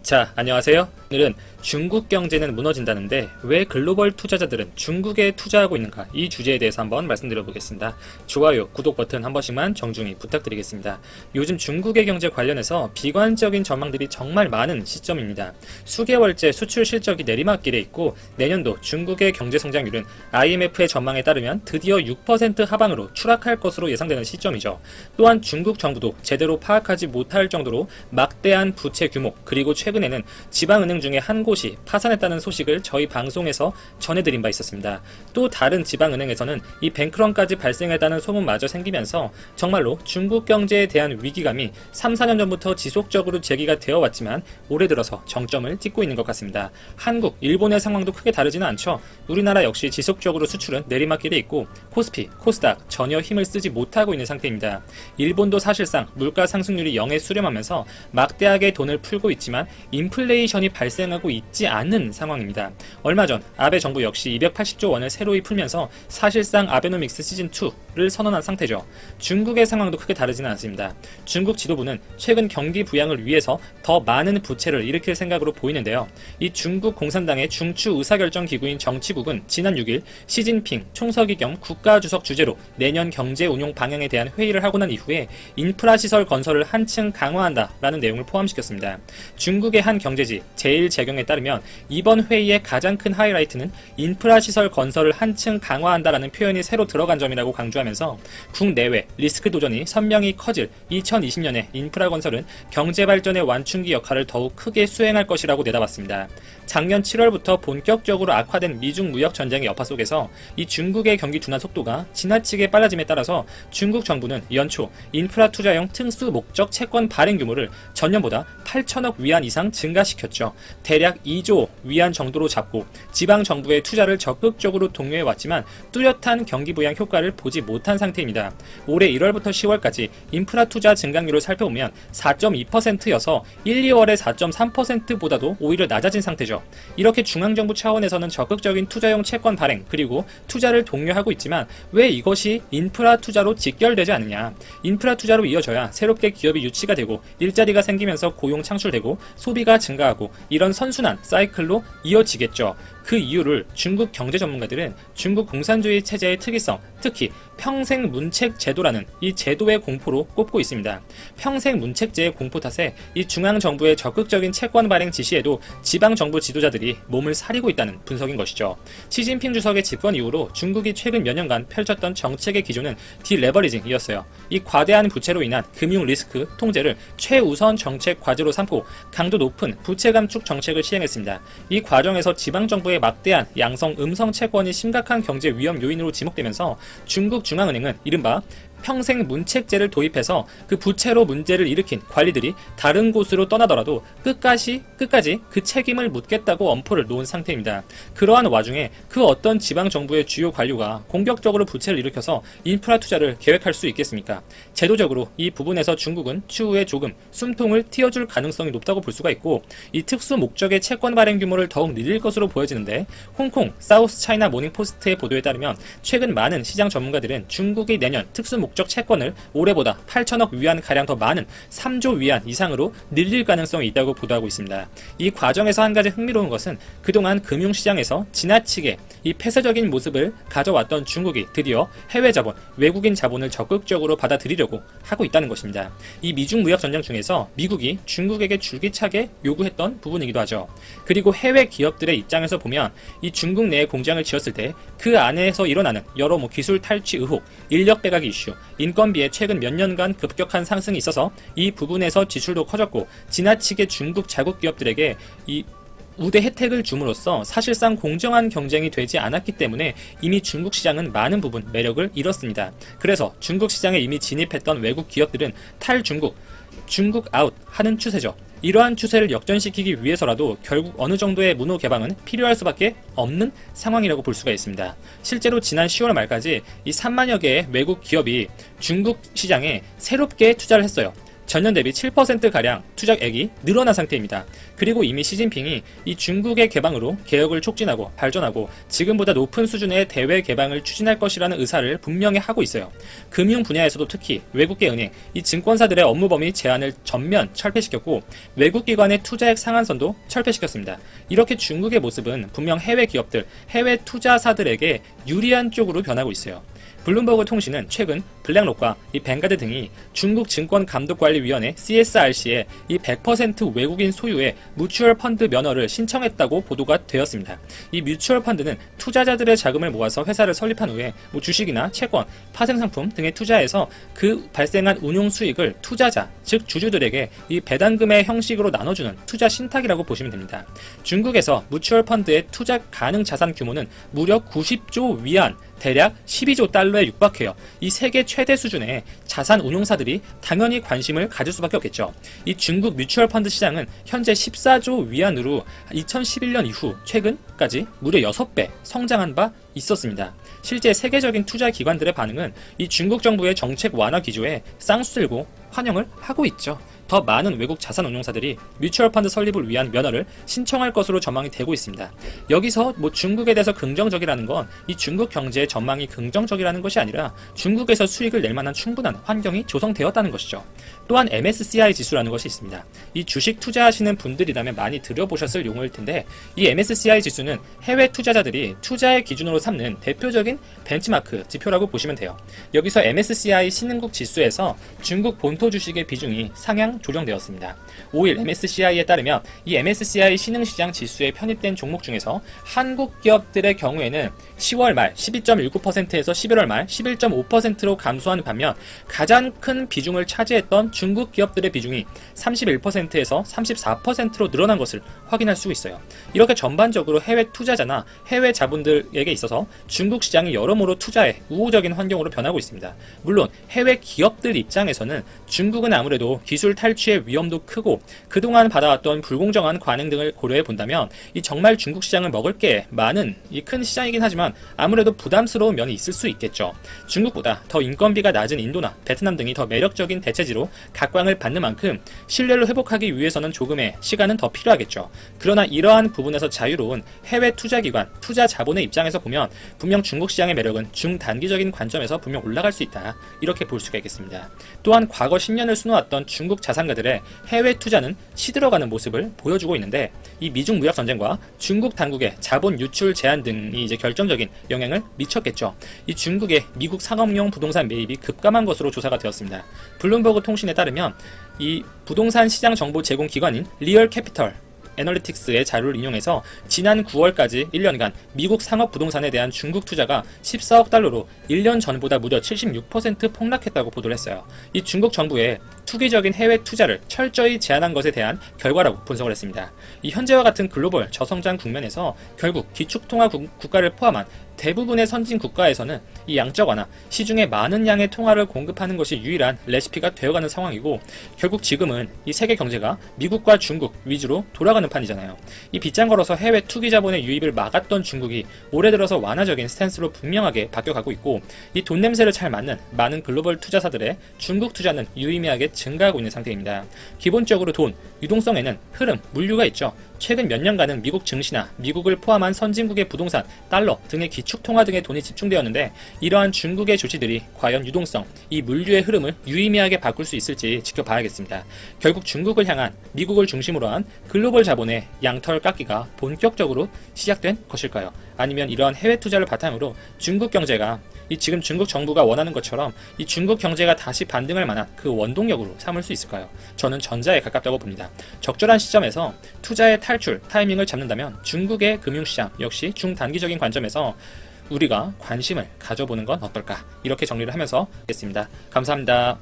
자, 안녕하세요. 오늘은 중국 경제는 무너진다는데 왜 글로벌 투자자들은 중국에 투자하고 있는가, 이 주제에 대해서 한번 말씀드려 보겠습니다. 좋아요, 구독 버튼 한 번씩만 정중히 부탁드리겠습니다. 요즘 중국의 경제 관련해서 비관적인 전망들이 정말 많은 시점입니다. 수개월째 수출 실적이 내리막길에 있고 내년도 중국의 경제 성장률은 IMF의 전망에 따르면 드디어 6% 하방으로 추락할 것으로 예상되는 시점이죠. 또한 중국 정부도 제대로 파악하지 못할 정도로 막대한 부채 규모, 그리고 최근에는 지방은행 중에 한 곳이 파산했다는 소식을 저희 방송에서 전해드린 바 있었습니다. 또 다른 지방은행에서는 이 뱅크런까지 발생했다는 소문마저 생기면서 정말로 중국 경제에 대한 위기감이 3, 4년 전부터 지속적으로 제기가 되어 왔지만 올해 들어서 정점을 찍고 있는 것 같습니다. 한국, 일본의 상황도 크게 다르지는 않죠. 우리나라 역시 지속적으로 수출은 내리막길에 있고 코스피, 코스닥 전혀 힘을 쓰지 못하고 있는 상태입니다. 일본도 사실상 물가 상승률이 0에 수렴하면서 막대하게 돈을 풀고 있지만 인플레이션이 발생하고 있지 않는 상황입니다. 얼마 전 아베 정부 역시 280조 원을 새로이 풀면서 사실상 아베노믹스 시즌2를 선언한 상태죠. 중국의 상황도 크게 다르지는 않습니다. 중국 지도부는 최근 경기 부양을 위해서 더 많은 부채를 일으킬 생각으로 보이는데요. 이 중국 공산당의 중추 의사결정 기구인 정치국은 지난 6일 시진핑 총서기 겸 국가주석 주재로 내년 경제 운용 방향에 대한 회의를 하고 난 이후에 인프라 시설 건설을 한층 강화한다라는 내용을 포함시켰습니다. 중국의 한 경제지 제일제경에 따르면 이번 회의의 가장 큰 하이라이트는 인프라 시설 건설을 한층 강화한다라는 표현이 새로 들어간 점이라고 강조하면서 국내외 리스크 도전이 선명히 커질 2020년에 인프라 건설은 경제 발전의 완충기 역할을 더욱 크게 수행할 것이라고 내다봤습니다. 작년 7월부터 본격적으로 악화된 미중 무역 전쟁의 여파 속에서 이 중국의 경기 둔화 속도가 지나치게 빨라짐에 따라서 중국 정부는 연초 인프라 투자용 특수 목적 채권 발행 규모를 전년보다 8천억 위안 이상 증가시켰죠. 대략 2조 위안 정도로 잡고 지방 정부의 투자를 적극적으로 독려해 왔지만 뚜렷한 경기 부양 효과를 보지 못한 상태입니다. 올해 1월부터 10월까지 인프라 투자 증가율을 살펴보면 4.2%여서 1, 2월의 4.3%보다도 오히려 낮아진 상태죠. 이렇게 중앙정부 차원에서는 적극적인 투자용 채권 발행 그리고 투자를 독려하고 있지만 왜 이것이 인프라 투자로 직결되지 않느냐. 인프라 투자로 이어져야 새롭게 기업이 유치가 되고 일자리가 생기면서 고용 창출되고 소비가 증가하고 이런 선순환 사이클로 이어지겠죠. 그 이유를 중국 경제 전문가들은 중국 공산주의 체제의 특이성, 특히 평생 문책 제도라는 이 제도의 공포로 꼽고 있습니다. 평생 문책제의 공포 탓에 이 중앙정부의 적극적인 채권 발행 지시에도 지방정부 지도자들이 몸을 사리고 있다는 분석인 것이죠. 시진핑 주석의 집권 이후로 중국이 최근 몇 년간 펼쳤던 정책의 기조는 디레버리징이었어요. 이 과대한 부채로 인한 금융 리스크 통제를 최우선 정책 과제로 삼고 강도 높은 부채 감축 정책을 시행했습니다. 이 과정에서 지방정부의 막대한 양성 음성 채권이 심각한 경제 위험 요인으로 지목되면서 중국 중앙은행은 이른바 평생 문책제를 도입해서 그 부채로 문제를 일으킨 관리들이 다른 곳으로 떠나더라도 끝까지 그 책임을 묻겠다고 엄포를 놓은 상태입니다. 그러한 와중에 그 어떤 지방정부의 주요 관료가 공격적으로 부채를 일으켜서 인프라 투자를 계획할 수 있겠습니까? 제도적으로 이 부분에서 중국은 추후에 조금 숨통을 틔워줄 가능성이 높다고 볼 수가 있고 이 특수 목적의 채권 발행 규모를 더욱 늘릴 것으로 보여지는데 홍콩 사우스 차이나 모닝포스트의 보도에 따르면 최근 많은 시장 전문가들은 중국이 내년 특수 목적 채권을 올해보다 8천억 위안 가량 더 많은 3조 위안 이상으로 늘릴 가능성이 있다고 보도하고 있습니다. 이 과정에서 한 가지 흥미로운 것은 그동안 금융시장에서 지나치게 이 폐쇄적인 모습을 가져왔던 중국이 드디어 해외 자본, 외국인 자본을 적극적으로 받아들이려고 하고 있다는 것입니다. 이 미중 무역 전쟁 중에서 미국이 중국에게 줄기차게 요구했던 부분이기도 하죠. 그리고 해외 기업들의 입장에서 보면 이 중국 내에 공장을 지었을 때 그 안에서 일어나는 여러 기술 탈취 의혹, 인력 빼가기 이슈, 인건비에 최근 몇 년간 급격한 상승이 있어서 이 부분에서 지출도 커졌고 지나치게 중국 자국 기업들에게 이 우대 혜택을 줌으로써 사실상 공정한 경쟁이 되지 않았기 때문에 이미 중국 시장은 많은 부분 매력을 잃었습니다. 그래서 중국 시장에 이미 진입했던 외국 기업들은 탈중국, 중국 아웃 하는 추세죠. 이러한 추세를 역전시키기 위해서라도 결국 어느 정도의 문호 개방은 필요할 수밖에 없는 상황이라고 볼 수가 있습니다. 실제로 지난 10월 말까지 이 3만여 개의 외국 기업이 중국 시장에 새롭게 투자를 했어요. 전년 대비 7%가량 투자액이 늘어난 상태입니다. 그리고 이미 시진핑이 이 중국의 개방으로 개혁을 촉진하고 발전하고 지금보다 높은 수준의 대외 개방을 추진할 것이라는 의사를 분명히 하고 있어요. 금융 분야에서도 특히 외국계 은행, 이 증권사들의 업무 범위 제한을 전면 철폐시켰고 외국 기관의 투자액 상한선도 철폐시켰습니다. 이렇게 중국의 모습은 분명 해외 기업들, 해외 투자사들에게 유리한 쪽으로 변하고 있어요. 블룸버그 통신은 최근 블랙록과 이 뱅가드 등이 중국 증권감독관리위원회 CSRC에 이 100% 외국인 소유의 뮤추얼 펀드 면허를 신청했다고 보도가 되었습니다. 이 뮤추얼 펀드는 투자자들의 자금을 모아서 회사를 설립한 후에 주식이나 채권, 파생상품 등에 투자해서 그 발생한 운용 수익을 투자자, 즉 주주들에게 이 배당금의 형식으로 나눠주는 투자 신탁이라고 보시면 됩니다. 중국에서 뮤추얼 펀드의 투자 가능 자산 규모는 무려 90조 위안, 대략 12조 달러에 육박해요. 이 세계 최대 수준의 자산 운용사들이 당연히 관심을 가질 수밖에 없겠죠. 이 중국 뮤추얼 펀드 시장은 현재 14조 위안으로 2011년 이후 최근까지 무려 6배 성장한 바 있었습니다. 실제 세계적인 투자 기관들의 반응은 이 중국 정부의 정책 완화 기조에 쌍수들고 환영을 하고 있죠. 더 많은 외국 자산 운용사들이 뮤추얼 펀드 설립을 위한 면허를 신청할 것으로 전망이 되고 있습니다. 여기서 중국에 대해서 긍정적이라는 건 이 중국 경제의 전망이 긍정적이라는 것이 아니라 중국에서 수익을 낼 만한 충분한 환경이 조성되었다는 것이죠. 또한 MSCI 지수라는 것이 있습니다. 이 주식 투자하시는 분들이라면 많이 들어보셨을 용어일 텐데 이 MSCI 지수는 해외 투자자들이 투자의 기준으로 삼는 대표적인 벤치마크 지표라고 보시면 돼요. 여기서 MSCI 신흥국 지수에서 중국 본토 주식의 비중이 상향 조정되었습니다. 5일 MSCI에 따르면 이 MSCI 신흥시장 지수에 편입된 종목 중에서 한국 기업들의 경우에는 10월 말 12.19%에서 11월 말 11.5%로 감소한 반면 가장 큰 비중을 차지했던 중국 기업들의 비중이 31%에서 34%로 늘어난 것을 확인할 수 있어요. 이렇게 전반적으로 해외 투자자나 해외 자본들에게 있어서 중국 시장이 여러모로 투자에 우호적인 환경으로 변하고 있습니다. 물론 해외 기업들 입장에서는 중국은 아무래도 기술 탈취의 위험도 크고 그동안 받아왔던 불공정한 관행 등을 고려해 본다면 이 정말 중국 시장을 먹을 게 많은 이 큰 시장이긴 하지만 아무래도 부담스러운 면이 있을 수 있겠죠. 중국보다 더 인건비가 낮은 인도나 베트남 등이 더 매력적인 대체지로 각광을 받는 만큼 신뢰를 회복하기 위해서는 조금의 시간은 더 필요하겠죠. 그러나 이러한 부분에서 자유로운 해외 투자기관, 투자 자본의 입장에서 보면 분명 중국 시장의 매력은 중단기적인 관점에서 분명 올라갈 수 있다. 이렇게 볼 수가 있겠습니다. 또한 과거 10년을 수놓았던 중국 자산가들의 해외 투자는 시들어가는 모습을 보여주고 있는데 이 미중 무역 전쟁과 중국 당국의 자본 유출 제한 등이 이제 결정적인 영향을 미쳤겠죠. 이 중국의 미국 상업용 부동산 매입이 급감한 것으로 조사가 되었습니다. 블룸버그 통신에 따르면 이 부동산 시장 정보 제공 기관인 리얼 캐피털 애널리틱스의 자료를 인용해서 지난 9월까지 1년간 미국 상업 부동산에 대한 중국 투자가 14억 달러로 1년 전보다 무려 76% 폭락했다고 보도를 했어요. 이 중국 정부의 투기적인 해외 투자를 철저히 제한한 것에 대한 결과라고 분석을 했습니다. 이 현재와 같은 글로벌 저성장 국면에서 결국 기축통화 국가를 포함한 대부분의 선진 국가에서는 이 양적 완화, 시중에 많은 양의 통화를 공급하는 것이 유일한 레시피가 되어가는 상황이고 결국 지금은 이 세계 경제가 미국과 중국 위주로 돌아가는 판이잖아요. 이 빗장 걸어서 해외 투기 자본의 유입을 막았던 중국이 올해 들어서 완화적인 스탠스로 분명하게 바뀌어가고 있고 이 돈 냄새를 잘 맡는 많은 글로벌 투자사들의 중국 투자는 유의미하게 증가하고 있는 상태입니다. 기본적으로 돈, 유동성에는 흐름, 물류가 있죠. 최근 몇 년간은 미국 증시나 미국을 포함한 선진국의 부동산, 달러 등의 기축통화 등의 돈이 집중되었는데 이러한 중국의 조치들이 과연 유동성, 이 물류의 흐름을 유의미하게 바꿀 수 있을지 지켜봐야겠습니다. 결국 중국을 향한 미국을 중심으로 한 글로벌 자본의 양털 깎기가 본격적으로 시작된 것일까요? 아니면 이러한 해외 투자를 바탕으로 중국 경제가 이 지금 중국 정부가 원하는 것처럼 이 중국 경제가 다시 반등할 만한 그 원동력으로 삼을 수 있을까요? 저는 전자에 가깝다고 봅니다. 적절한 시점에서 투자의 탈출 타이밍을 잡는다면 중국의 금융시장 역시 중단기적인 관점에서 우리가 관심을 가져보는 건 어떨까? 이렇게 정리를 하면서 하겠습니다. 감사합니다.